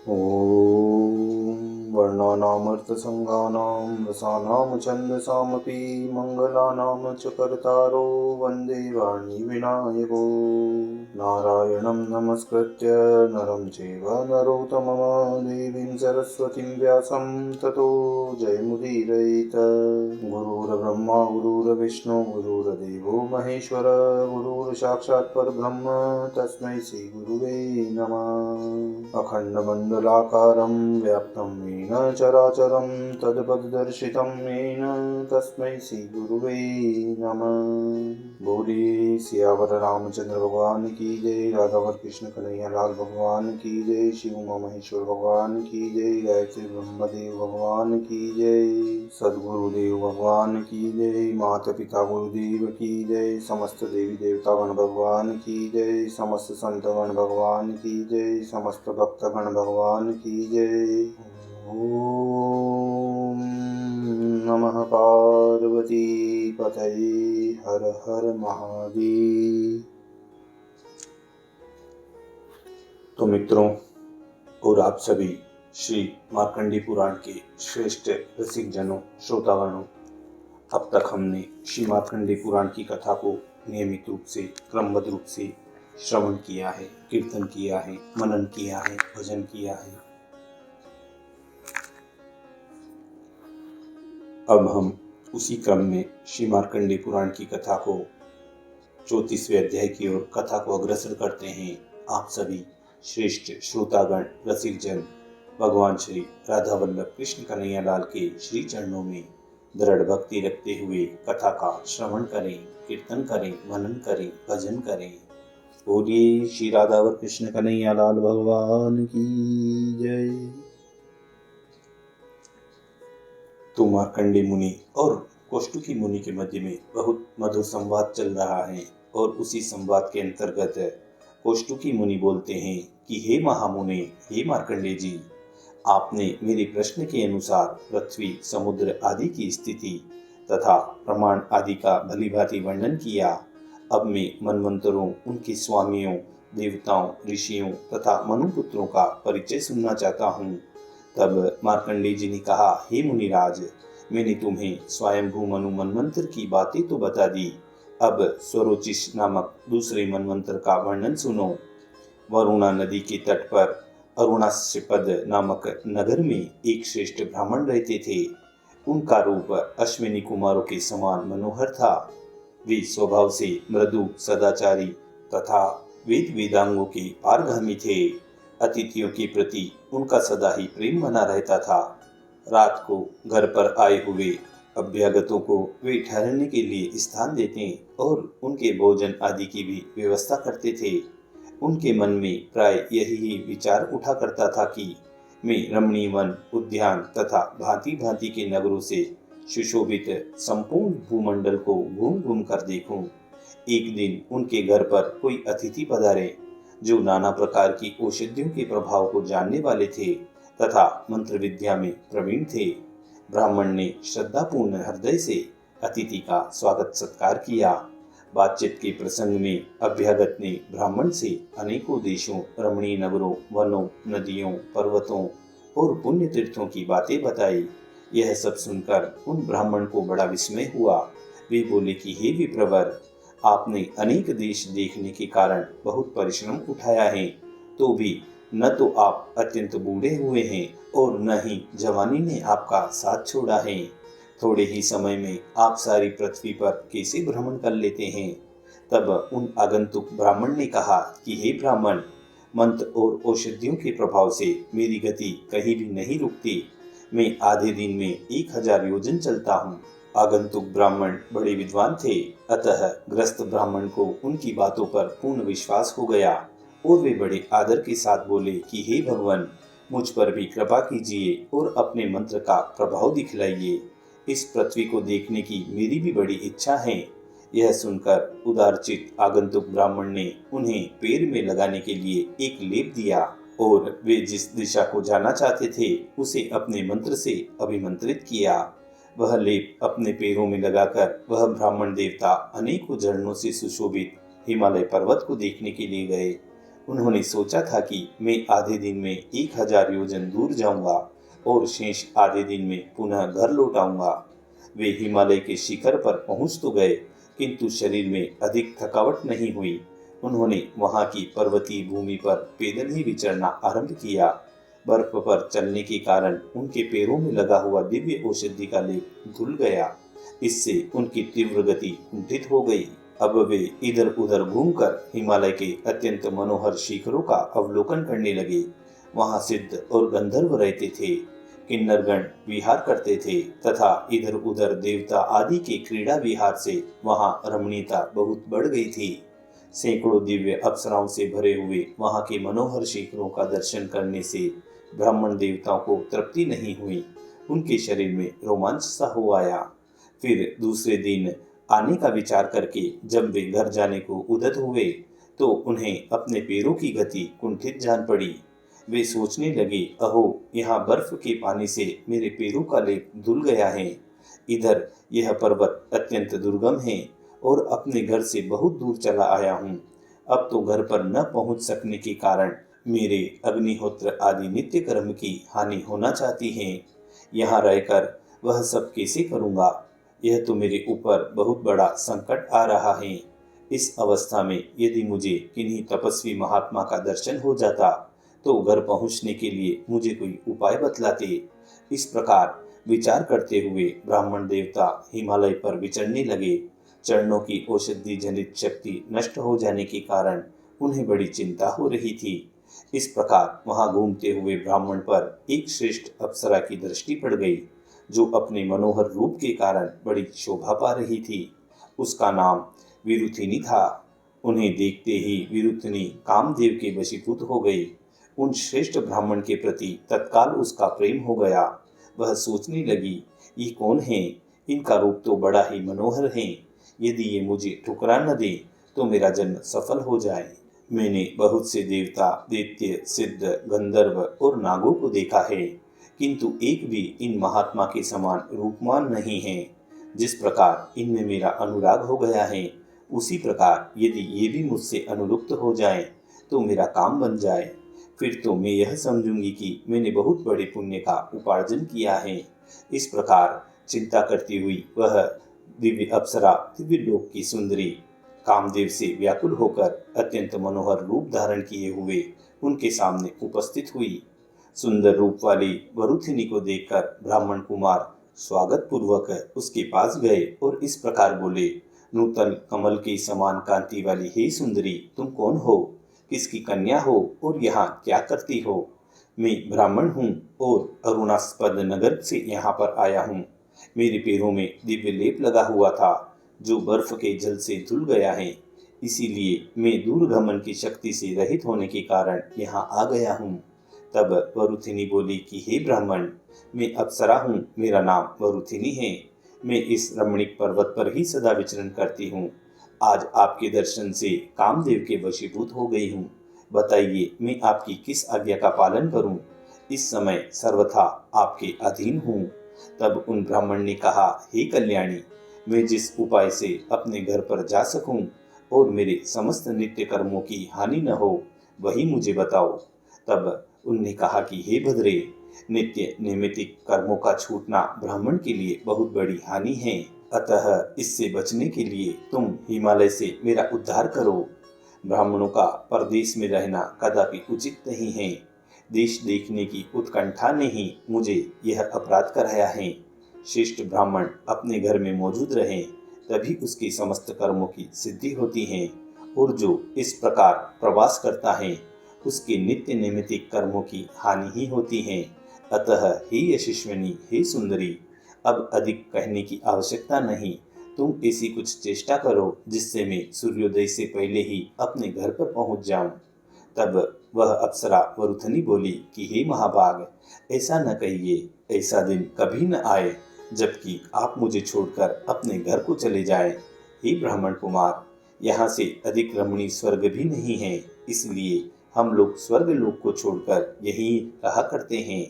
ॐ वर्णानामर्थसङ्गानां रसानां छन्दसामपि मङ्गलानां च कर्तारो वन्दे वाणीविनायको नारायणं नमस्कृत्य नरं चैव नरोत्तमं देवीं सरस्वतीं व्यासं ततो जयमुदीरयेत्। गुरुर्ब्रह्मा गुरुर्विष्णु गुरुर्देवो महेश्वर गुरुर्साक्षात् परब्रह्म तस्मै श्रीगुरुवे नमः। अखण्डमण्डलाकारं व्याप्तं येन चराचरं तद्पददर्शितं येन तस्मै श्रीगुरुवे नमः। बोलिए सियावर रामचंद्र भगवान की जय, राधावर कृष्ण कन्हैया लाल भगवान की जय, शिव उमा महेश्वर भगवान की जय, गायत्री ब्रह्मदेव भगवान की जय, सद्गुरुदेव भगवान की जय, माता पिता गुरुदेव की जय, समस्त देवी देवतागण भगवान की जय, समस्त संतगण भगवान की जय, समस्त भक्तगण भगवान की जय। ओम नमः पार्वती पतये हर हर महादेव। तो मित्रों और आप सभी श्री मार्कंडी पुराण के श्रेष्ठ रसिक जनों श्रोतागणों, अब तक हमने श्री मार्कंडी पुराण की कथा को नियमित रूप से क्रमबद्ध रूप से श्रवण किया है, कीर्तन किया है, मनन किया है, भजन किया है। अब हम उसी क्रम में श्री मार्कंडी पुराण की कथा को 34वें अध्याय की ओर कथा को अग्रसर करते हैं। आप सभी श्रेष्ठ श्रोतागण रसिक जन भगवान श्री राधा वल्लभ कृष्ण कन्हैया लाल के श्री चरणों में दृढ़ भक्ति रखते हुए कथा का श्रवण करें, कीर्तन करें, मनन करें, भजन करें। बोलिए श्री राधा व कृष्ण कन्हैया लाल भगवान की जय। तो मार्कंडे मुनि और कौष्टुकी मुनि के मध्य में बहुत मधुर संवाद चल रहा है और उसी संवाद के अंतर्गत कौष्टुकी मुनि बोलते हैं कि हे महामुने, हे मार्कंडे जी, आपने मेरे प्रश्न के अनुसार पृथ्वी, समुद्र आदि की स्थिति तथा प्रमाण आदि का भलीभांति वर्णन किया। अब मैं मनवंतरों, उनके स्वामियों, देवताओं, ऋषियों तथा मनुपुत्रों का परिचय सुनना चाहता हूँ। तब मार्कंडे जी ने कहा, हे मुनिराज, मैंने तुम्हें स्वयंभू मनु मनवंतर की बातें तो बता दी, अब स्वरोचिष नामक दूसरे मनवंतर का वर्णन सुनो। वरुणा नदी के तट पर अरुणाश्चपद नामक नगर में एक श्रेष्ठ ब्राह्मण रहते थे। उनका रूप अश्विनी कुमारों के समान मनोहर था। वे स्वभाव से मृदु, सदाचारी तथा वेद वेदांगों के पारगामी थे। अतिथियों के प्रति उनका सदा ही प्रेम बना रहता था। रात को घर पर आए हुए अभ्यागतों को वे ठहरने के लिए स्थान देते और उनके भोजन आदि की भी व्यवस्था करते थे। उनके मन में प्राय यही विचार उठा करता था कि मैं रमणीय वन, उद्यान तथा भांति भांति के नगरों से सुशोभित संपूर्ण भूमंडल को घूम घूम कर देखूं। एक दिन उनके घर पर कोई अतिथि पधारे जो नाना प्रकार की औषधियों के प्रभाव को जानने वाले थे तथा मंत्र विद्या में प्रवीण थे। ब्राह्मण ने श्रद्धापूर्ण हृदय से अतिथि का स्वागत सत्कार किया। बातचीत के प्रसंग में अभ्यागत ने ब्राह्मण से अनेकों देशों, रमणीय नगरों, वनों, नदियों, पर्वतों और पुण्य तीर्थों की बातें बताई। यह सब सुनकर उन ब्राह्मण को बड़ा विस्मय हुआ। वे बोले कि हे विप्रवर, आपने अनेक देश देखने के कारण बहुत परिश्रम उठाया है, तो भी न तो आप अत्यंत बूढ़े हुए हैं और न ही जवानी ने आपका साथ छोड़ा है। थोड़े ही समय में आप सारी पृथ्वी पर कैसे भ्रमण कर लेते हैं। तब उन आगंतुक ब्राह्मण ने कहा कि हे ब्राह्मण, मंत्र और औषधियों के प्रभाव से मेरी गति कहीं भी नहीं रुकती। मैं आधे दिन में 1000 योजन चलता हूँ। आगंतुक ब्राह्मण बड़े विद्वान थे, अतः ग्रस्त ब्राह्मण को उनकी बातों पर पूर्ण विश्वास हो गया और वे बड़े आदर के साथ बोले कि हे भगवान, मुझ पर भी कृपा कीजिए और अपने मंत्र का प्रभाव दिखलाइए। इस पृथ्वी को देखने की मेरी भी बड़ी इच्छा है। यह सुनकर उदारचित आगंतुक ब्राह्मण ने उन्हें पैर में लगाने के लिए एक लेप दिया और वे जिस दिशा को जाना चाहते थे उसे अपने मंत्र से अभिमंत्रित किया। वह लेप अपने पैरों में लगाकर वह ब्राह्मण देवता अनेकों झरनों से सुशोभित हिमालय पर्वत को देखने के लिए गए। उन्होंने सोचा था कि मैं आधे दिन में 1000 योजन दूर जाऊंगा और शेष आधे दिन में पुनः घर लौट आऊंगा। वे हिमालय के शिखर पर पहुंच तो गए, किंतु शरीर में अधिक थकावट नहीं हुई। उन्होंने वहां की पर्वतीय भूमि पर पैदल ही विचरना आरंभ किया। बर्फ पर चलने के कारण उनके पैरों में लगा हुआ दिव्य औषधि का लेप धुल गया। इससे उनकी तीव्र गति कुंठित हो गई। अब वे इधर उधर घूमकर हिमालय के अत्यंत मनोहर शिखरों का अवलोकन करने लगे। वहां सिद्ध और गंधर्व रहते थे, किन्नरगण विहार करते थे तथा इधर उधर देवता आदि के क्रीड़ा विहार से वहां रमणीयता बहुत बढ़ गई थी। सैकड़ों दिव्य अप्सराओं से भरे हुए वहां के मनोहर शिखरों का दर्शन करने से ब्राह्मण देवताओं को तृप्ति नहीं हुई। उनके शरीर में रोमांच सा हो आया। फिर दूसरे दिन आने का विचार करके जब वे घर जाने को उद्यत हुए तो उन्हें अपने पैरों की गति कुंठित जान पड़ी। वे सोचने लगे, अहो, यहाँ बर्फ के पानी से मेरे पैरों का लेप धुल गया है। इधर यह पर्वत अत्यंत दुर्गम है और अपने घर से बहुत दूर चला आया हूँ। अब तो घर पर न पहुँच सकने के कारण मेरे अग्निहोत्र आदि नित्य कर्म की हानि होना चाहती है। यहाँ रहकर वह सब कैसे करूँगा? यह तो मेरे ऊपर बहुत बड़ा संकट आ रहा है। इस अवस्था में यदि मुझे किन्हीं तपस्वी महात्मा का दर्शन हो जाता तो घर पहुंचने के लिए मुझे कोई उपाय बतलाते। इस प्रकार विचार करते हुए ब्राह्मण देवता हिमालय पर विचरने लगे। चरणों की औषधि जनित शक्ति नष्ट हो जाने के कारण उन्हें बड़ी चिंता हो रही थी। इस प्रकार वहां घूमते हुए ब्राह्मण पर एक श्रेष्ठ अप्सरा की दृष्टि पड़ गई, जो अपने मनोहर रूप के कारण बड़ी शोभा पा रही थी। उसका नाम विरुथिनी था। उन्हें देखते ही विरुथिनी कामदेव के वशीभूत हो गई। उन श्रेष्ठ ब्राह्मण के प्रति तत्काल उसका प्रेम हो गया। वह सोचने लगी, ये कौन है? इनका रूप तो बड़ा ही मनोहर है। यदि ये मुझे ठुकरा न दे तो मेरा जन्म सफल हो जाए। मैंने बहुत से देवता, दैत्य, सिद्ध, गंधर्व और नागों को देखा है, किंतु एक भी इन महात्मा के समान रूपमान नहीं है। जिस प्रकार इनमें मेरा अनुराग हो गया है, उसी प्रकार यदि ये भी मुझसे अनुरक्त हो जाएं, तो मेरा काम बन जाए। फिर तो मैं यह समझूंगी कि मैंने बहुत बड़े पुण्य का उपार्जन किया है। इस प्रकार चिंता करती हुई वह दिव्य अप्सरा, दिव्य लोक की सुंदरी, कामदेव से व्याकुल होकर अत्यंत मनोहर रूप धारण किए हुए उनके सामने उपस्थित हुई। सुंदर रूप वाली वरुथिनी को देखकर ब्राह्मण कुमार स्वागत पूर्वक उसके पास गए और इस प्रकार बोले, नूतन कमल के समान कांति वाली हे सुंदरी, तुम कौन हो? किसकी कन्या हो और यहाँ क्या करती हो? मैं ब्राह्मण हूँ और अरुणास्पद नगर से यहाँ पर आया हूँ। मेरे पैरों में दिव्य लेप लगा हुआ था, जो बर्फ के जल से धुल गया है। इसीलिए मैं दूरगमन की शक्ति से रहित होने के कारण यहाँ आ गया हूँ। तब वरुथिनी बोली कि हे ब्राह्मण, मैं अप्सरा हूँ, मेरा नाम वरुथिनी है। मैं इस रमणीक पर्वत पर ही सदा विचरण करती हूँ। आज आपके दर्शन से कामदेव के वशीभूत हो गई हूँ। बताइए, मैं आपकी किस आज्ञा का पालन करूँ? इस समय सर्वथा आपके अधीन हूँ। तब उन ब्राह्मण ने कहा, हे कल्याणी, मैं जिस उपाय से अपने घर पर जा सकूं और मेरे समस्त नित्य कर्मों की हानि न हो, वही मुझे बताओ। तब उनने कहा कि हे भद्रे, नित्य नैमित्तिक कर्मों का छूटना ब्राह्मण के लिए बहुत बड़ी हानि है। अतः इससे बचने के लिए तुम हिमालय से मेरा उद्धार करो। ब्राह्मणों का परदेश में रहना कदापि उचित नहीं है। देश देखने की उत्कंठा ने ही मुझे यह अपराध कराया है। श्रेष्ठ ब्राह्मण अपने घर में मौजूद रहे, तभी उसके समस्त कर्मों की सिद्धि होती है, और जो इस प्रकार प्रवास करता है उसके नित्य नैमित्तिक कर्मों की हानि ही होती है। अतः हे यशस्विनी, हे सुंदरी, अब अधिक कहने की आवश्यकता नहीं। तुम ऐसी कुछ चेष्टा करो जिससे मैं सूर्योदय से पहले ही अपने घर पर पहुंच जाऊं। तब वह अप्सरा वरुथनी बोली कि हे महाभाग, ऐसा न कहिए। ऐसा दिन कभी न आए जबकि आप मुझे छोड़कर अपने घर को चले जाएं। हे ब्राह्मण कुमार, यहाँ से अधिक रमणीय स्वर्ग भी नहीं है, इसलिए हम लोग स्वर्ग लोक को छोड़कर यहीं रहा करते हैं।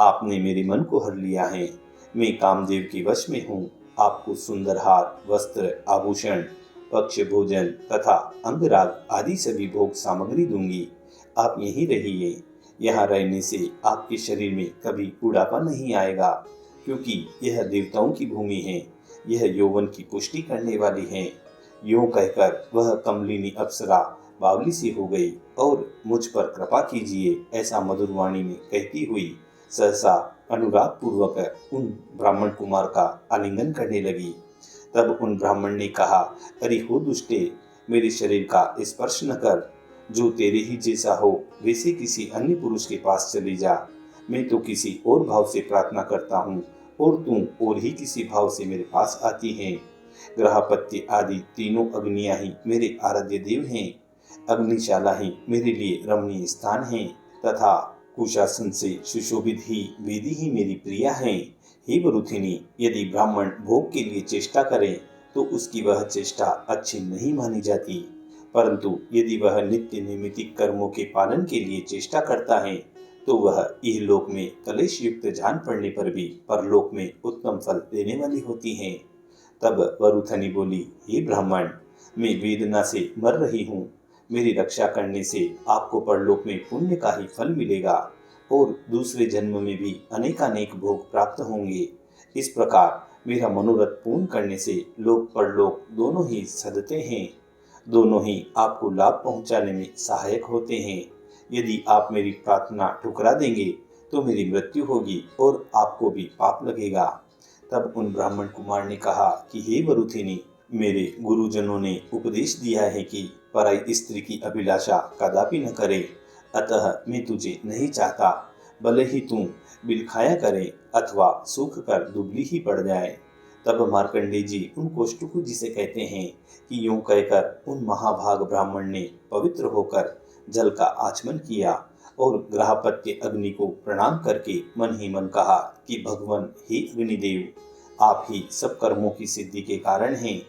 आपने मेरे मन को हर लिया है। मैं कामदेव के वश में हूँ। आपको सुंदर हार, वस्त्र, आभूषण पक्ष भोजन तथा अंगराग आदि सभी भोग सामग्री दूंगी। आप यहीं रहिए। यहाँ रहने से आपके शरीर में कभी बुढ़ापा नहीं आएगा, क्योंकि यह देवताओं की भूमि है। यह यौवन की पुष्टि करने वाली है। यूं कहकर वह कमलिनी अप्सरा बावली सी हो गई और मुझ पर कृपा कीजिए ऐसा मधुर वाणी में कहती हुई सहसा अनुराग पूर्वक उन ब्राह्मण कुमार का आलिंगन करने लगी। तब उन ब्राह्मण ने कहा, अरे हो दुष्टे, मेरे शरीर का स्पर्श न कर। जो तेरे ही जैसा हो वैसे किसी अन्य पुरुष के पास चली जा। मैं तो किसी और भाव से प्रार्थना करता हूँ और तुम और ही किसी भाव से मेरे पास आती है। ग्रहपत्य आदि तीनों अग्नियां ही मेरे आराध्य देव हैं। अग्निशाला ही मेरे लिए रमणीय स्थान है तथा कुशासन से सुशोभित ही वेदी ही मेरी प्रिया है। हे वरुथिनी, यदि ब्राह्मण भोग के लिए चेष्टा करे तो उसकी वह चेष्टा अच्छी नहीं मानी जाती, परंतु यदि वह नित्य नैमित्तिक कर्मों के पालन के लिए चेष्टा करता है तो वह इहलोक में कलेश युक्त जान पड़ने पर भी परलोक में उत्तम फल देने वाली होती है। तब वरुथनी बोली, हे ब्राह्मण, मैं वेदना से मर रही हूँ। मेरी रक्षा करने से आपको परलोक में पुण्य का ही फल मिलेगा और दूसरे जन्म में भी अनेकानेक भोग प्राप्त होंगे। इस प्रकार मेरा मनोरथ पूर्ण करने से लोक परलोक दोनों ही सदते हैं। दोनों ही आपको लाभ पहुंचाने में सहायक होते हैं। यदि आप मेरी प्रार्थना ठुकरा देंगे तो मेरी मृत्यु होगी और आपको भी पाप लगेगा। तब उन ब्राह्मण कुमार ने कहा कि हे वरुथिनी, मेरे गुरुजनों ने उपदेश दिया है कि पराई स्त्री की अभिलाषा कदापि न करे, अतः मैं तुझे नहीं चाहता। भले ही तुम बिलखाया करे अथवा सूख कर दुबली ही पड़ जाए। तब मार्कंडेय जी उन कोष्टुकु जी से कहते हैं कि यूं कहकर उन महाभाग ब्राह्मण ने पवित्र होकर जल का आचमन किया और ग्रहपत्य अग्नि को प्रणाम करके मन ही मन कहा कि भगवान हे अग्निदेव, आप ही सब कर्मों की सिद्धि के कारण हैं।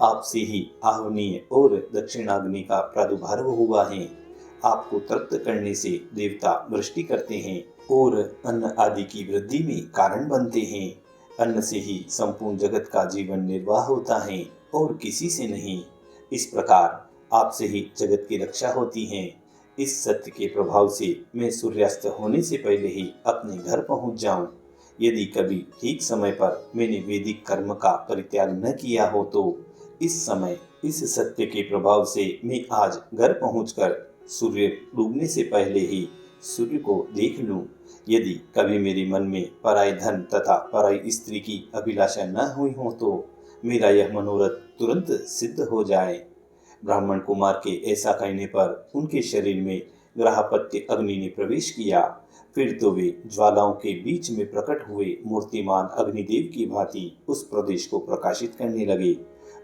आपसे ही आहवनीय और दक्षिणाग्नि का प्रादुर्भाव हुआ है। आपको तृप्त करने से देवता वृष्टि करते हैं और अन्न आदि की वृद्धि में कारण बनते हैं। अन्न से ही संपूर्ण जगत का जीवन निर्वाह होता है और किसी से नहीं। इस प्रकार आपसे ही जगत की रक्षा होती है। इस सत्य के प्रभाव से मैं सूर्यास्त होने से पहले ही अपने घर पहुंच जाऊं। यदि कभी ठीक समय पर मैंने वैदिक कर्म का परित्याग न किया हो तो इस समय इस सत्य के प्रभाव से मैं आज घर पहुंचकर सूर्य डूबने से पहले ही सूर्य को देख लूं। यदि कभी मेरे मन में पराय धन तथा पराई स्त्री की अभिलाषा न हुई हो तो मेरा यह मनोरथ तुरंत सिद्ध हो जाए। ब्राह्मण कुमार के ऐसा कहने पर उनके शरीर में ग्रहपत्य अग्नि ने प्रवेश किया। फिर तो वे ज्वालाओं के बीच में प्रकट हुए मूर्तिमान अग्निदेव की भांति उस प्रदेश को प्रकाशित करने लगे।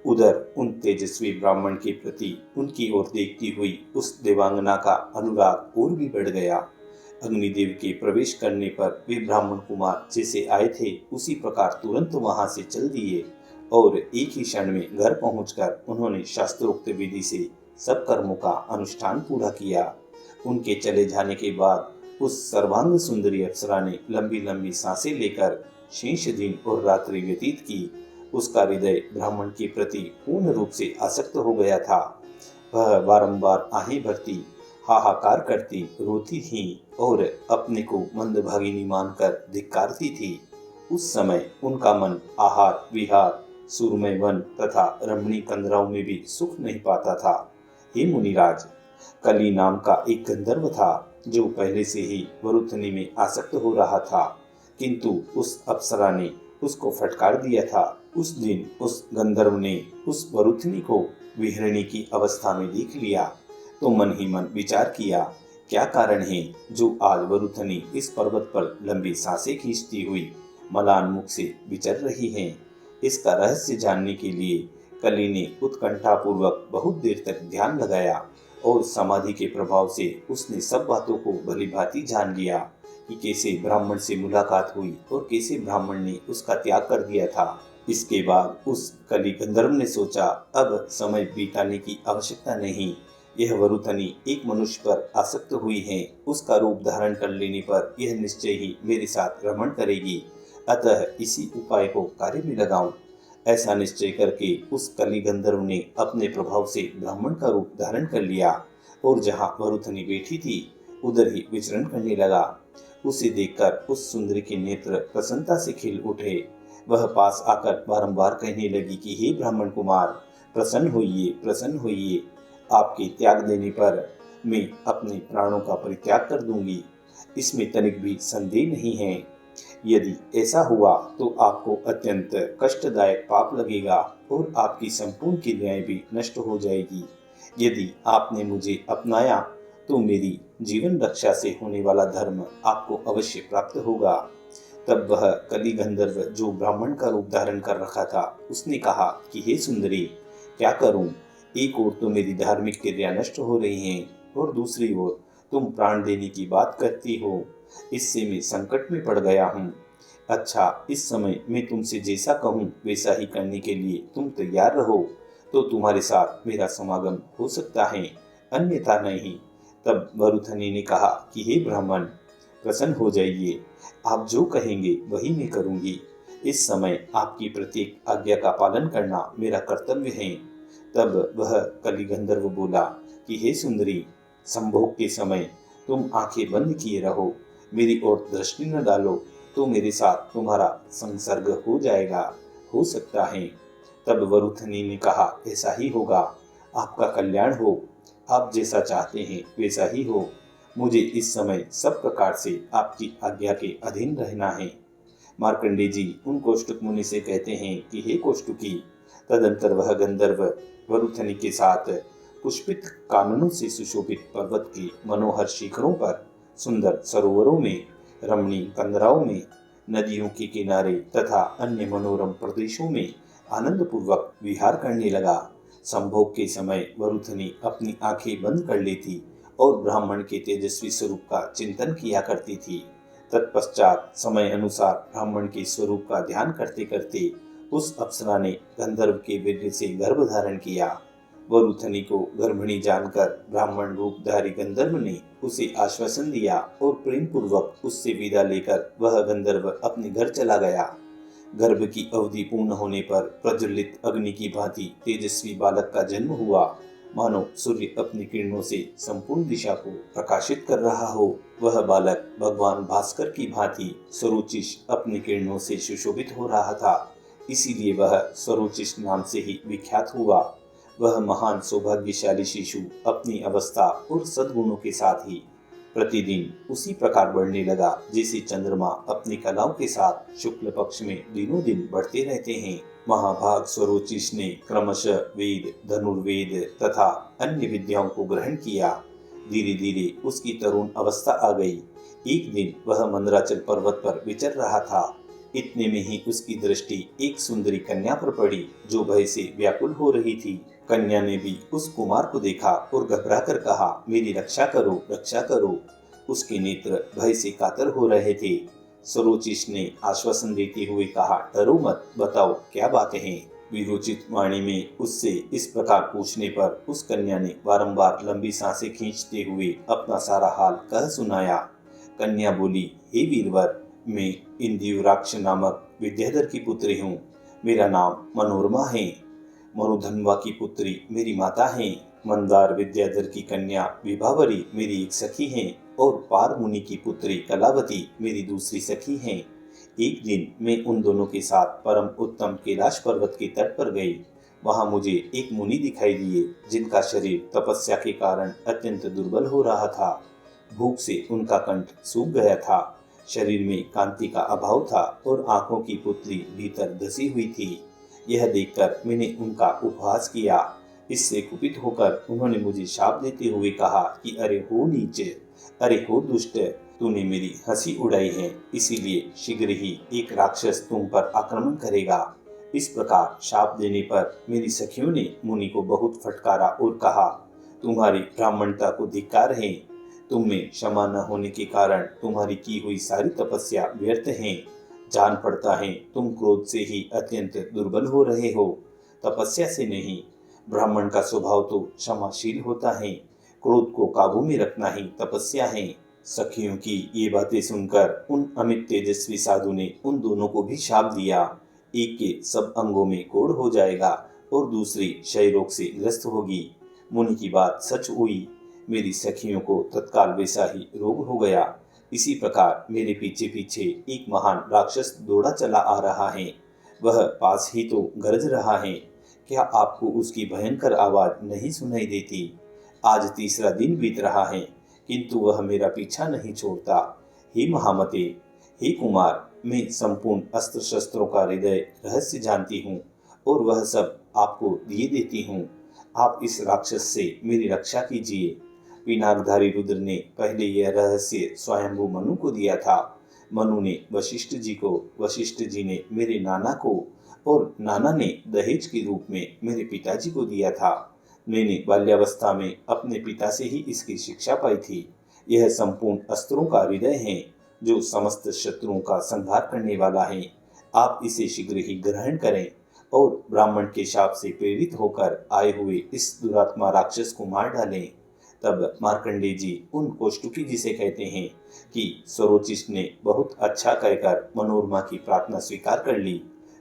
उधर उन तेजस्वी ब्राह्मण के प्रति उनकी ओर देखती हुई उस देवांगना का अनुराग और भी बढ़ गया। अग्निदेव के प्रवेश करने पर वे ब्राह्मण कुमार जैसे आए थे उसी प्रकार तुरंत वहां से चल दिए और एक ही क्षण में घर पहुंचकर उन्होंने शास्त्रोक्त विधि से सब कर्मों का अनुष्ठान पूरा किया। उनके चले जाने के बाद उस सर्वांग सुंदरी अप्सरा ने लंबी लंबी सांसें लेकर शेष दिन और रात्रि व्यतीत की। उसका हृदय ब्राह्मण के प्रति पूर्ण रूप से आसक्त हो गया था। वह बारंबार आहें भरती, हाहाकार करती, रोती थी और अपने को मंदभागिनी मानकर धिक्कारती थी। उस समय उनका मन आहार विहार सुरमय वन तथा रमणी कंदराओं में भी सुख नहीं पाता था। हे मुनिराज, कली नाम का एक गंधर्व था जो पहले से ही वरुथनी में आसक्त हो रहा था, किंतु उस अप्सरा ने उसको फटकार दिया था। उस दिन उस गंधर्व ने उस वरुथनी को विहरणी की अवस्था में देख लिया तो मन ही मन विचार किया, क्या कारण है जो आज वरुथनी इस पर्वत पर लंबी सांसें खींचती हुई मलान मुख से विचर रही है। इसका रहस्य जानने के लिए कली ने उत्कंठा पूर्वक बहुत देर तक ध्यान लगाया और समाधि के प्रभाव से उसने सब बातों को भली भांति जान लिया कि कैसे ब्राह्मण से मुलाकात हुई और कैसे ब्राह्मण ने उसका त्याग कर दिया था। इसके बाद उस कली गंधर्व ने सोचा, अब समय बिताने की आवश्यकता नहीं। यह वरुथनी एक मनुष्य पर आसक्त हुई है। उसका रूप धारण कर लेने पर यह निश्चय ही मेरे साथ रमण करेगी, अतः इसी उपाय को कार्य में लगाऊं। ऐसा निश्चय करके उस कली गंधर्व ने अपने प्रभाव से ब्राह्मण का रूप धारण कर लिया और जहाँ वरुथनी बैठी थी उधर ही विचरण करने लगा। उसे देखकर उस सुंदरी के नेत्र प्रसन्नता से खिल उठे। वह पास आकर बारंबार कहने लगी कि हे ब्राह्मण कुमार, प्रसन्न होइए, प्रसन्न होइए। आपके त्याग देने पर मैं अपने प्राणों का परित्याग कर दूंगी, इसमें तनिक भी संदेह नहीं है। यदि ऐसा हुआ तो आपको अत्यंत कष्टदायक पाप लगेगा और आपकी संपूर्ण क्रियाएं भी नष्ट हो जाएगी। यदि आपने मुझे अपनाया तो मेरी जीवन रक्षा से होने वाला धर्म आपको अवश्य प्राप्त होगा। तब वह कली गंधर्व जो ब्राह्मण का रूप धारण कर रखा था, उसने कहा कि हे सुंदरी, क्या करूं? एक ओर तो मेरी धार्मिक क्रिया नष्ट हो रही है और दूसरी ओर तुम प्राण देने की बात करती हो। इससे मैं संकट में पड़ गया हूँ। अच्छा, इस समय मैं तुमसे जैसा कहूँ वैसा ही करने के लिए तुम तैयार रहो तो तुम्हारे साथ मेरा समागम हो सकता है, अन्यथा नहीं। तब वरुथनी ने कहा कि हे ब्राह्मण, प्रसन्न हो जाइए, आप जो कहेंगे वही मैं करूंगी। इस समय आपकी प्रत्येक आज्ञा का पालन करना मेरा कर्तव्य है। तब वह कली गंधर्व बोला कि हे सुंदरी, संभोग के समय तुम आंखें बंद किए रहो, मेरी ओर दृष्टि न डालो तो मेरे साथ तुम्हारा संसर्ग हो जाएगा, हो सकता है। तब वरुथनी ने कहा, ऐसा ही होगा, आपका कल्याण हो, आप जैसा चाहते हैं वैसा ही हो। मुझे इस समय सब प्रकार से आपकी आज्ञा के अधीन रहना है। मार्कंडे जी उन कौष्टुक मुनि से कहते हैं कि हे कौष्टुकी, तदंतर वह गंधर्व वरुथनी के साथ पुष्पित काननों से सुशोभित पर्वत के मनोहर शिखरों पर, सुंदर सरोवरों में, रमणीय कंदराओं में, नदियों के किनारे तथा अन्य मनोरम प्रदेशों में आनंद पूर्वक विहार करने लगा। संभोग के समय वरुथनी अपनी आंखें बंद कर लेती और ब्राह्मण के तेजस्वी स्वरूप का चिंतन किया करती थी। तत्पश्चात समय अनुसार ब्राह्मण के स्वरूप का ध्यान करते करते उस अप्सरा ने गंधर्व के वीर्य से गर्भ धारण किया। वरुथनी को गर्भिणी जानकर ब्राह्मण रूपधारी गंधर्व ने उसे आश्वासन दिया और प्रेम पूर्वक उससे विदा लेकर वह गंधर्व अपने घर चला गया। गर्भ की अवधि पूर्ण होने पर प्रज्वलित अग्नि की भांति तेजस्वी बालक का जन्म हुआ, मानो सूर्य अपनी किरणों से संपूर्ण दिशा को प्रकाशित कर रहा हो। वह बालक भगवान भास्कर की भांति स्वरोचिष अपनी किरणों से सुशोभित हो रहा था, इसीलिए वह स्वरोचिष नाम से ही विख्यात हुआ। वह महान सौभाग्यशाली शिशु अपनी अवस्था और सद्गुणों के साथ ही प्रतिदिन उसी प्रकार बढ़ने लगा जैसे चंद्रमा अपनी कलाओं के साथ शुक्ल पक्ष में दिनों दिन बढ़ते रहते हैं। महाभाग स्वरोचिष ने क्रमशः वेद, धनुर्वेद तथा अन्य विद्याओं को ग्रहण किया। धीरे धीरे उसकी तरुण अवस्था आ गई। एक दिन वह मंदराचल पर्वत पर विचर रहा था। इतने में ही उसकी दृष्टि एक सुंदरी कन्या पर पड़ी जो भय से व्याकुल हो रही थी। कन्या ने भी उस कुमार को देखा और घबराकर कहा, मेरी रक्षा करो, रक्षा करो। उसके नेत्र भय से कातर हो रहे थे। स्वरोचिष ने आश्वासन देते हुए कहा, डरो मत, बताओ क्या बातें हैं। विरोचित वाणी में उससे इस प्रकार पूछने पर उस कन्या ने बारंबार लंबी सांसें खींचते हुए अपना सारा हाल कह सुनाया। कन्या बोली, हे वीरवर, मैं इंद्युराक्ष नामक विद्याधर की पुत्री हूँ। मेरा नाम मनोरमा है। मरुधन्वा की पुत्री मेरी माता है। मंदार विद्याधर की कन्या विभावरी मेरी एक सखी है और पार मुनि की पुत्री कलावती मेरी दूसरी सखी है। एक दिन मैं उन दोनों के साथ परम उत्तम कैलाश पर्वत के तट पर गई। वहां मुझे एक मुनि दिखाई दिए जिनका शरीर तपस्या के कारण अत्यंत दुर्बल हो रहा था। भूख से उनका कंठ सूख गया था, शरीर में कांति का अभाव था और आंखों की पुतली भीतर धसी हुई थी। यह देखकर मैंने उनका उपहास किया। इससे कुपित होकर उन्होंने मुझे शाप देते हुए कहा कि अरे हो नीच, अरे हो दुष्ट, तूने मेरी हंसी उड़ाई है, इसीलिए शीघ्र ही एक राक्षस तुम पर आक्रमण करेगा। इस प्रकार शाप देने पर मेरी सखियों ने मुनि को बहुत फटकारा और कहा, तुम्हारी ब्राह्मणता को धिक्कार है। तुम में क्षमा न होने के कारण तुम्हारी की हुई सारी तपस्या व्यर्थ है। जान पड़ता है तुम क्रोध से ही अत्यंत दुर्बल हो रहे हो, तपस्या से नहीं। ब्राह्मण का स्वभाव तो क्षमाशील होता है, क्रोध को काबू में रखना ही तपस्या है। सखियों की ये बातें सुनकर उन अमित तेजस्वी साधु ने उन दोनों को भी शाप दिया। एक के सब अंगों में कोढ़ हो जाएगा और दूसरी क्षय रोग से ग्रस्त होगी। मुनि की बात सच हुई। मेरी सखियों को तत्काल वैसा ही रोग हो गया। इसी प्रकार मेरे पीछे पीछे एक महान राक्षस दौड़ा चला आ रहा है। वह पास ही तो गरज रहा है। क्या आपको उसकी भयंकर आवाज नहीं सुनाई देती? आज तीसरा दिन बीत रहा है, किंतु वह मेरा पीछा नहीं छोड़ता। हे महामते, हे कुमार, मैं संपूर्ण अस्त्र शस्त्रों का हृदय रहस्य जानती हूँ और वह सब आपको दिए देती हूँ। आप इस राक्षस से मेरी रक्षा कीजिए। पिनाकधारी रुद्र ने पहले यह रहस्य स्वयंभू मनु को दिया था। मनु ने वशिष्ठ जी को, वशिष्ठ जी ने मेरे नाना को और नाना ने दहेज के रूप में मेरे पिताजी को दिया था। मैंने बाल्यावस्था में अपने पिता से ही इसकी शिक्षा पाई थी। यह संपूर्ण अस्त्रों का हृदय है जो समस्त शत्रुओं का संहार करने वाला है। आप इसे शीघ्र ही ग्रहण करें और ब्राह्मण के शाप से प्रेरित होकर आए हुए इस दुरात्मा राक्षस को मार डालें। तब मार्कंडेय जी उन कौष्टुकी जी से कहते हैं कि स्वरोचिष ने बहुत अच्छा कहकर मनोरमा की प्रार्थना स्वीकार कर ली।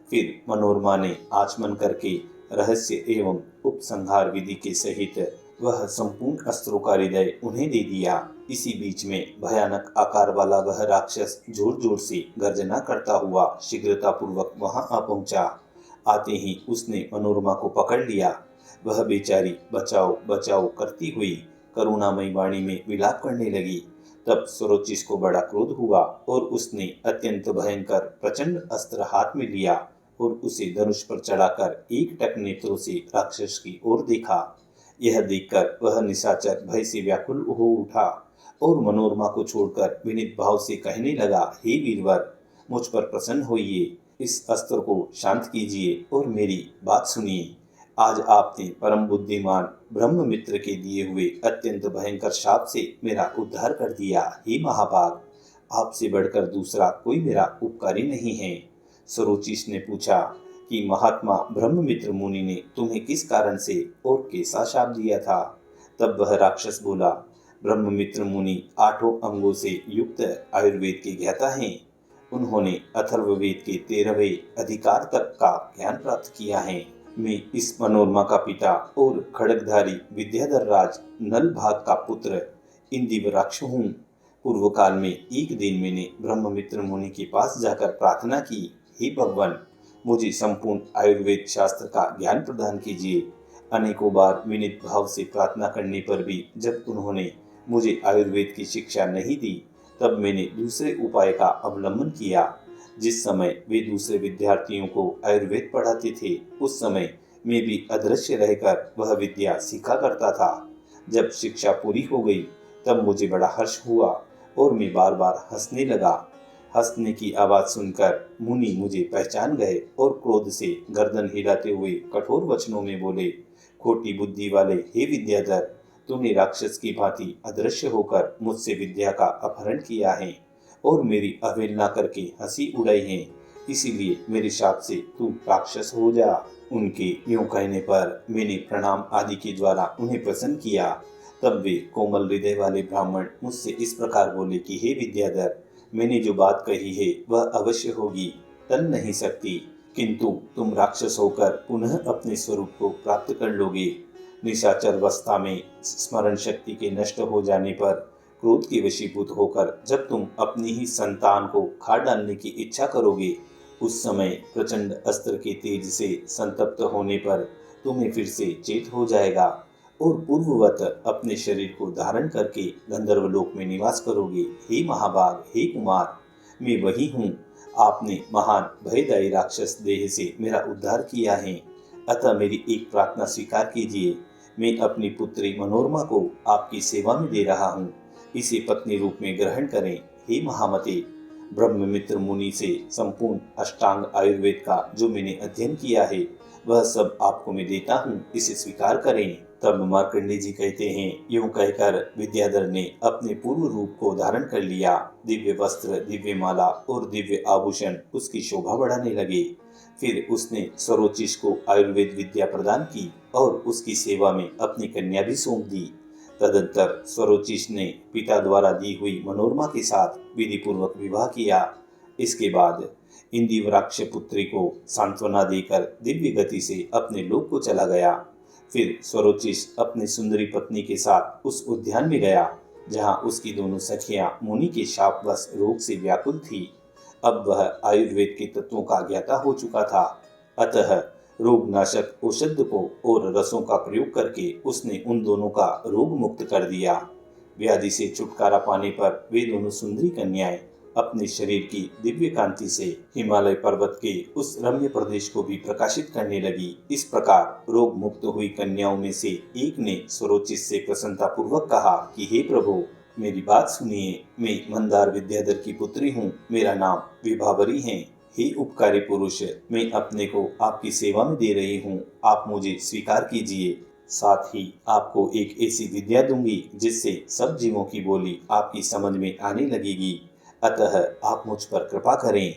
फिर मनोरमा ने आचमन करके रहस्य एवं उपसंहार विधि के सहित वह संपूर्ण अस्त्रों का हृदय उन्हें दे दिया। इसी बीच में भयानक आकार वाला वह राक्षस जोर जोर से गर्जना करता हुआ शीघ्रता पूर्वक वहां आ पहुंचा। आते ही उसने मनोरमा को पकड़ लिया। वह बेचारी बचाओ बचाओ करती हुई करुणामयी वाणी में विलाप करने लगी। तब स्वरोचिष को बड़ा क्रोध हुआ और उसने अत्यंत भयंकर प्रचंड अस्त्र हाथ में लिया और उसे धनुष पर चढ़ाकर एकटक नेत्रों से राक्षस की ओर देखा। यह देखकर वह निशाचर भय से व्याकुल हो उठा और मनोरमा को छोड़कर विनीत भाव से कहने लगा, हे वीरवर, मुझ पर प्रसन्न होइए, इस अस्त्र को शांत कीजिए और मेरी बात सुनिए। आज आपने परम बुद्धिमान ब्रह्म मित्र के दिए हुए अत्यंत भयंकर शाप से मेरा उद्धार कर दिया। हे महाभाग, आपसे बढ़कर दूसरा कोई मेरा उपकारी नहीं है। स्वरोचिष ने पूछा कि महात्मा ब्रह्ममित्र मुनि ने तुम्हें किस कारण से और कैसा शाप दिया था? तब वह राक्षस बोला, ब्रह्ममित्र मुनि 8 अंगों से युक्त आयुर्वेद के ज्ञाता हैं। उन्होंने अथर्ववेद के 13वें अधिकार तक का ज्ञान प्राप्त किया है। मैं इस मनोरमा का पिता और खड्गधारी विद्याधर राज नल भाग का पुत्र इंदिवराक्ष हूँ। पूर्व काल में एक दिन मैंने ब्रह्ममित्र मुनि के पास जाकर प्रार्थना की, हे भगवान, मुझे संपूर्ण आयुर्वेद शास्त्र का ज्ञान प्रदान कीजिए। अनेकों बार विनीत भाव से प्रार्थना करने पर भी जब उन्होंने मुझे आयुर्वेद की शिक्षा नहीं दी, तब मैंने दूसरे उपाय का अवलंबन किया। जिस समय वे दूसरे विद्यार्थियों को आयुर्वेद पढ़ाते थे, उस समय मैं भी अदृश्य रहकर वह विद्या सीखा करता था। जब शिक्षा पूरी हो गई, तब मुझे बड़ा हर्ष हुआ और मैं बार बार हंसने लगा। हंसने की आवाज सुनकर मुनि मुझे पहचान गए और क्रोध से गर्दन हिलाते हुए कठोर वचनों में बोले, खोटी बुद्धि वाले हे विद्याधर, तूने राक्षस की भांति अदृश्य होकर मुझसे विद्या का अपहरण किया है और मेरी अवहेलना करके हंसी उड़ाई है। इसीलिए मेरे शाप से तू राक्षस हो जा। उनके यूं कहने पर मैंने प्रणाम आदि के द्वारा उन्हें प्रसन्न किया। तब वे कोमल हृदय वाले ब्राह्मण मुझसे इस प्रकार बोले कि हे विद्याधर, मैंने जो बात कही है वह अवश्य होगी, टल नहीं सकती, किंतु तुम राक्षस होकर पुनः अपने स्वरूप को प्राप्त कर लोगे। निशाचर अवस्था में स्मरण शक्ति के नष्ट हो जाने पर क्रोध के वशीभूत होकर जब तुम अपनी ही संतान को खा डालने की इच्छा करोगे, उस समय प्रचंड अस्त्र के तेज से संतप्त होने पर तुम्हें फिर से चेत हो जाएगा और पूर्ववत अपने शरीर को धारण करके गंधर्वलोक में निवास करोगे। हे महाभाग, हे कुमार, मैं वही हूँ। आपने महान भयदायी राक्षस देह से मेरा उद्धार किया है, अतः मेरी एक प्रार्थना स्वीकार कीजिए। मैं अपनी पुत्री मनोरमा को आपकी सेवा में दे रहा हूँ, इसे पत्नी रूप में ग्रहण करें। हे महामते, ब्रह्ममित्र मुनि से संपूर्ण अष्टांग आयुर्वेद का जो मैंने अध्ययन किया है वह सब आपको मैं देता हूँ, इसे स्वीकार करें। तब मार्कंडेय जी कहते हैं, यूं कहकर विद्याधर ने अपने पूर्व रूप को धारण कर लिया। दिव्य वस्त्र, दिव्य माला और दिव्य आभूषण उसकी शोभा बढ़ाने लगे। फिर उसने स्वरोचिष को आयुर्वेद विद्या प्रदान की और उसकी सेवा में अपनी कन्या भी सौंप दी। तदंतर स्वरोचिष ने पिता द्वारा दी हुई मनोरमा के साथ विधि पूर्वक विवाह किया। इसके बाद इंदिवराक्ष पुत्री को सांत्वना देकर दिव्य गति से अपने लोक को चला गया। फिर स्वरोचिष अपनी सुंदरी पत्नी के साथ उस उद्यान में गया जहाँ उसकी दोनों सखियां मुनि के शापवश रोग से व्याकुल थी। अब वह आयुर्वेद के तत्वों का ज्ञाता हो चुका था, अतः रोगनाशक औषध को और रसों का प्रयोग करके उसने उन दोनों का रोग मुक्त कर दिया। व्याधि से छुटकारा पाने पर वे दोनों सुंदरी कन्याएं अपने शरीर की दिव्य कांति से हिमालय पर्वत के उस रम्य प्रदेश को भी प्रकाशित करने लगी। इस प्रकार रोग मुक्त हुई कन्याओं में से एक ने स्वरोचिष से प्रसन्नता पूर्वक कहा कि हे प्रभु, मेरी बात सुनिए। मैं मंदार विद्याधर की पुत्री हूँ। मेरा नाम विभावरी है। हे उपकारी पुरुष, मैं अपने को आपकी सेवा में दे रही हूँ। आप मुझे स्वीकार कीजिए। साथ ही आपको एक ऐसी विद्या दूंगी जिससे सब जीवों की बोली आपकी समझ में आने लगेगी। अतः आप मुझ पर कृपा करें।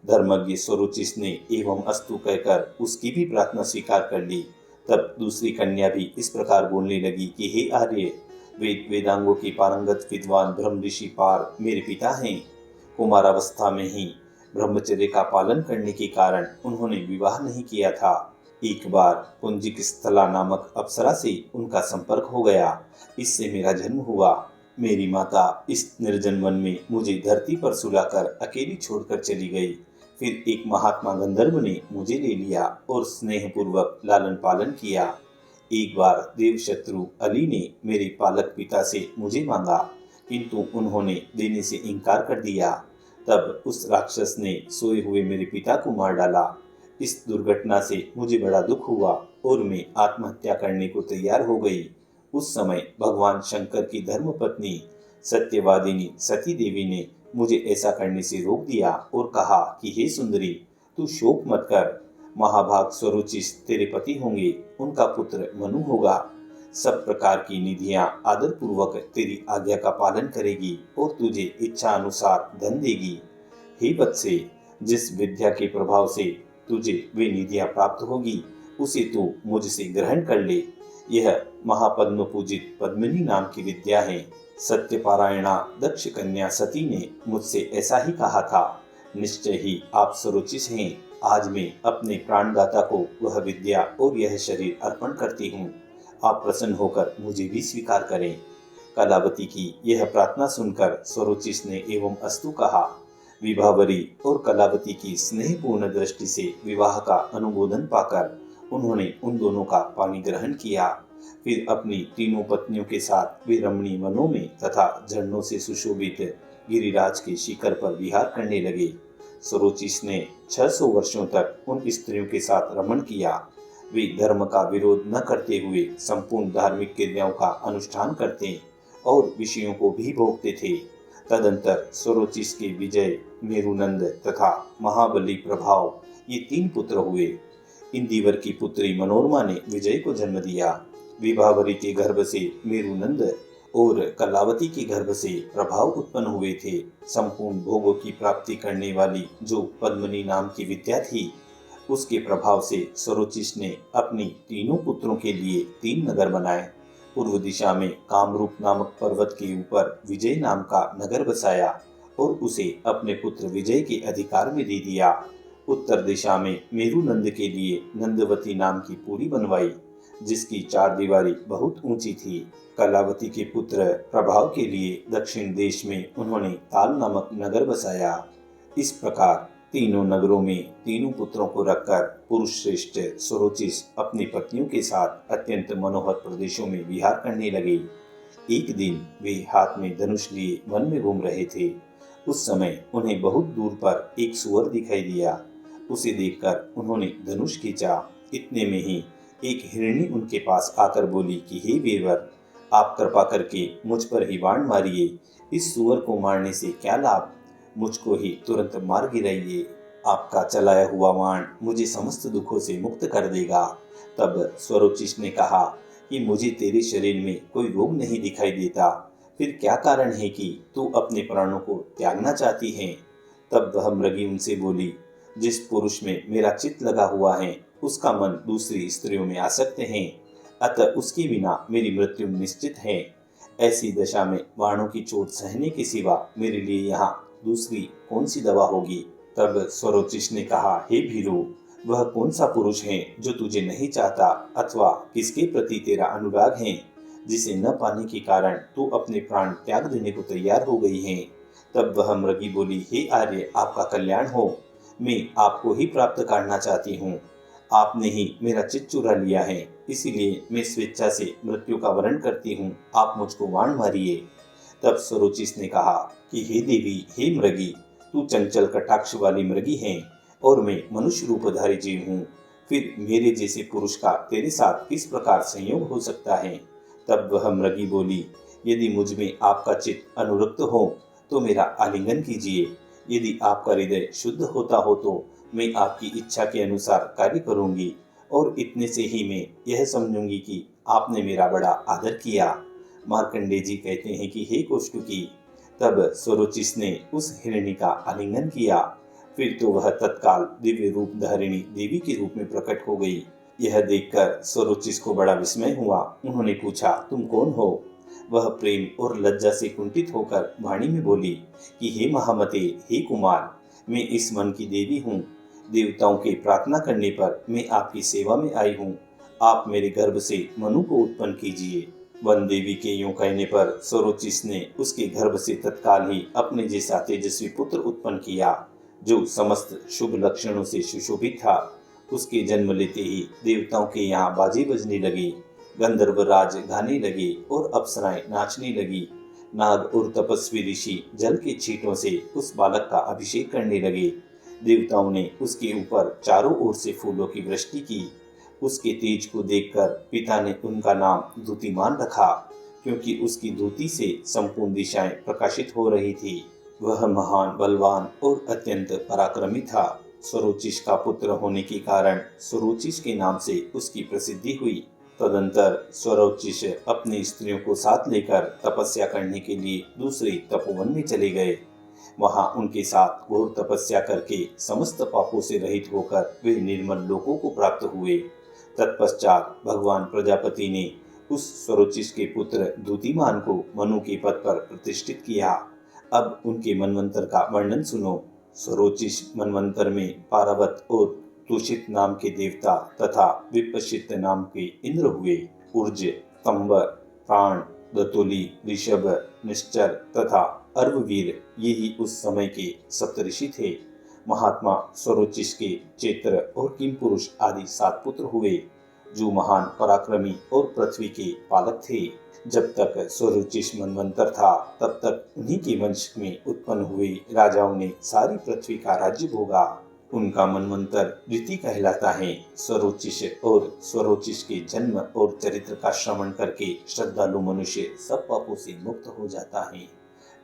धर्मज्ञ स्वरोचिष ने एवं अस्तु कहकर उसकी भी प्रार्थना स्वीकार कर ली। तब दूसरी कन्या भी इस प्रकार बोलने लगी कि हे आर्य, वेद वेदांगों के पारंगत विद्वान ब्रह्म ऋषि पार मेरे पिता हैं। कुमारावस्था में ही ब्रह्मचर्य का पालन करने के कारण उन्होंने विवाह नहीं किया था। एक बार पुंजिक स्थला नामक अप्सरा से उनका संपर्क हो गया। इससे मेरा जन्म हुआ। मेरी माता इस निर्जन वन में मुझे धरती पर सुलाकर अकेली छोड़कर चली गई। फिर एक महात्मा गंधर्व ने मुझे ले लिया और स्नेहपूर्वक लालन पालन किया। एक बार देवशत्रु अली ने मेरे पालक पिता से मुझे मांगा, किंतु उन्होंने देने से इनकार कर दिया। तब उस राक्षस ने सोए हुए मेरे पिता को मार डाला। इस दुर्घटना से मुझे बड़ा दुख हुआ और मैं आत्महत्या करने को तैयार हो गई। उस समय भगवान शंकर की धर्मपत्नी सत्यवादिनी सती देवी ने मुझे ऐसा करने से रोक दिया और कहा कि हे सुंदरी, तू शोक मत कर। महाभाग स्वरोचिष तेरे पति होंगे। उनका पुत्र मनु होगा। सब प्रकार की निधियां आदर पूर्वक तेरी आज्ञा का पालन करेगी और तुझे इच्छा अनुसार धन देगी। हे वत्से, जिस विद्या के प्रभाव से तुझे वे निधियां प्राप्त होगी उसे तू मुझसे ग्रहण कर ले। यह महापद्म पूजित पद्मिनी नाम की विद्या है। सत्यपारायणा दक्ष कन्या सती ने मुझसे ऐसा ही कहा था। निश्चय ही आप स्वरोचिष हैं। आज मैं अपने प्राणदाता को वह विद्या और यह शरीर अर्पण करती हूँ। आप प्रसन्न होकर मुझे भी स्वीकार करें। कलावती की यह प्रार्थना सुनकर स्वरोचिष ने एवं अस्तु कहा। विभावरी और कलावती की स्नेहपूर्ण दृष्टि से विवाह का अनुमोदन पाकर उन्होंने उन दोनों का पानी ग्रहण किया। फिर अपनी तीनों पत्नियों के साथ वे रमणीय वनों में तथा झरनों से सुशोभित गिरिराज के शिखर पर विहार करने लगे। स्वरोचिष ने 600 वर्षों तक उन स्त्रियों के साथ रमण किया। वे धर्म का विरोध न करते हुए संपूर्ण धार्मिक क्रियाओं का अनुष्ठान करते और विषयों को भी भोगते थे। तदंतर स्वरोचिष के विजय, मेरुनंद तथा महाबली प्रभाव ये 3 पुत्र हुए। इंदिवर की पुत्री मनोरमा ने विजय को जन्म दिया। विभावरी के गर्भ से मेरुनंद और कलावती के गर्भ से प्रभाव उत्पन्न हुए थे। संपूर्ण भोगों की प्राप्ति करने वाली जो पद्मिनी नाम की विद्या थी, उसके प्रभाव से स्वरोचिष ने अपनी तीनों पुत्रों के लिए 3 नगर बनाए। पूर्व दिशा में कामरूप नामक पर्वत के ऊपर विजय नाम का नगर बसाया और उसे अपने पुत्र विजय के अधिकार में दे दिया। उत्तर दिशा में मेरुनंद के लिए नंदवती नाम की पुरी बनवाई, जिसकी 4 दीवारी बहुत ऊंची थी। कलावती के पुत्र प्रभाव के लिए दक्षिण देश में उन्होंने ताल नामक नगर बसाया। इस प्रकार तीनों नगरों में तीनों पुत्रों को रखकर पुरुष श्रेष्ठ स्वरोचिष अपनी पत्नियों के साथ अत्यंत मनोहर प्रदेशों में विहार करने लगे। एक दिन वे हाथ में धनुष लिए वन में घूम रहे थे। उस समय उन्हें बहुत दूर पर एक सुअर दिखाई दिया। उसे देखकर उन्होंने धनुष खींचा। इतने में ही एक हिरणी उनके पास आकर बोली कि हे वीरवर, आप कृपा करके मुझ पर ही बाण मारिए। इस सुअर को मारने से क्या लाभ, मुझको ही तुरंत मार गिराइए। आपका चलाया हुआ बाण मुझे समस्त दुखों से मुक्त कर देगा। तब स्वरोचिष ने कहा कि मुझे तेरे शरीर में कोई रोग नहीं दिखाई देता, फिर क्या कारण है कि तू अपने प्राणों को त्यागना चाहती है। तब वह मृगी उनसे बोली, जिस पुरुष में मेरा चित्त लगा हुआ है उसका मन दूसरी स्त्रियों में आसक्त है, अतः उसके बिना मेरी मृत्यु निश्चित है। ऐसी दशा में बाणों की चोट सहने के सिवा मेरे लिए यहाँ दूसरी कौन सी दवा होगी? तब स्वरोचिष ने कहा, हे भीरू, वह कौन सा पुरुष है जो तुझे नहीं चाहता, अथवा किसके प्रति तेरा अनुराग है, जिसे न पाने के कारण तू अपने प्राण त्याग देने को तैयार हो गई है? तब वह मृगी बोली, हे आर्य, आपका कल्याण हो। मैं आपको ही प्राप्त करना चाहती हूँ। आपने ही मेरा चित्त चुरा लिया है, इसीलिए मैं स्वेच्छा से मृत्यु का वरण करती हूँ। आप मुझको बाण मारिए। तब स्वरोचिष ने कहा कि हे देवी, हे मृगी, तू चंचल कटाक्ष वाली मृगी है और मैं मनुष्य रूपधारी जीव हूँ। फिर मेरे जैसे पुरुष का तेरे साथ किस प्रकार संयोग हो सकता है? तब वह मृगी बोली, यदि मुझ में आपका चित्त अनुरक्त हो तो मेरा आलिंगन कीजिए। यदि आपका हृदय शुद्ध होता हो तो मैं आपकी इच्छा के अनुसार कार्य करूंगी, और इतने से ही मैं यह समझूंगी कि आपने मेरा बड़ा आदर किया। मार्कंडेय जी कहते हैं कि हे कौष्टुकी, तब स्वरोचिष ने उस हिरणी का आलिंगन किया। फिर तो वह तत्काल दिव्य रूप धारिणी देवी के रूप में प्रकट हो गई। यह देखकर स्वरोचिष को बड़ा विस्मय हुआ। उन्होंने पूछा, तुम कौन हो? वह प्रेम और लज्जा से कुंठित होकर वाणी में बोली कि हे महामते, हे कुमार, मैं इस मन की देवी हूँ। देवताओं के प्रार्थना करने पर मैं आपकी सेवा में आई हूँ। आप मेरे गर्भ से मनु को उत्पन्न कीजिए। वन देवी के यूं कहने पर स्वरोचिष ने उसके गर्भ से तत्काल ही अपने जैसा तेजस्वी पुत्र उत्पन्न किया, जो समस्त शुभ लक्षणों से सुशोभित था। उसके जन्म लेते ही देवताओं के यहाँ बाजे बजने लगे, गंधर्व राज गाने लगे और अप्सराएं नाचने लगी। नाग और तपस्वी ऋषि जल के छींटों से उस बालक का अभिषेक करने लगे। देवताओं ने उसके ऊपर चारों ओर से फूलों की वृष्टि की। उसके तेज को देखकर पिता ने उनका नाम द्युतिमान रखा, क्योंकि उसकी द्युति से संपूर्ण दिशाएं प्रकाशित हो रही थी। वह महान, बलवान और अत्यंत पराक्रमी था। स्वरोचिष का पुत्र होने के कारण स्वरोचिष के नाम से उसकी प्रसिद्धि हुई। तदंतर स्वरोचिष अपनी स्त्रियों को साथ लेकर तपस्या करने के लिए दूसरे तपोवन में चले गए। वहां उनके साथ घोर तपस्या करके समस्त पापों से रहित होकर वे निर्मल लोकों को प्राप्त हुए। तत्पश्चात भगवान प्रजापति ने उस स्वरोचिष के पुत्र द्युतिमान को मनु के पद पर प्रतिष्ठित किया। अब उनके मनवंतर का वर्णन सुनो। स्वरोचिष मनवंतर में पारावत और तुषित नाम के देवता तथा विपश्चित नाम के इंद्र हुए। ऊर्ज, तंबर, प्राण, दतुली, ऋषभ, निश्चर तथा अर्ववीर, यही उस समय के सप्तऋषि थे। महात्मा स्वरोचिष के चैत्र और किमपुरुष आदि 7 पुत्र हुए, जो महान पराक्रमी और पृथ्वी के पालक थे। जब तक स्वरोचिष मनवंतर था, तब तक उन्हीं के वंश में उत्पन्न हुए राजाओं ने सारी पृथ्वी का राज्य भोगा। उनका मनवंतर ऋति कहलाता है। स्वरोचिष और स्वरोचिष के जन्म और चरित्र का श्रवण करके श्रद्धालु मनुष्य सब पापों से मुक्त हो जाता है।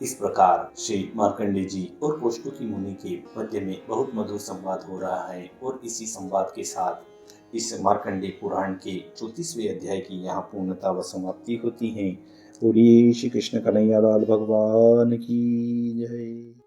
इस प्रकार श्री मार्कंडेय जी और कौष्टुकी मुनि के मध्य में बहुत मधुर संवाद हो रहा है, और इसी संवाद के साथ इस मार्कंडेय पुराण के 34वें अध्याय की यहाँ पूर्णता व समाप्ति होती है। बोलिए श्री कृष्ण कन्हैया लाल भगवान की जय।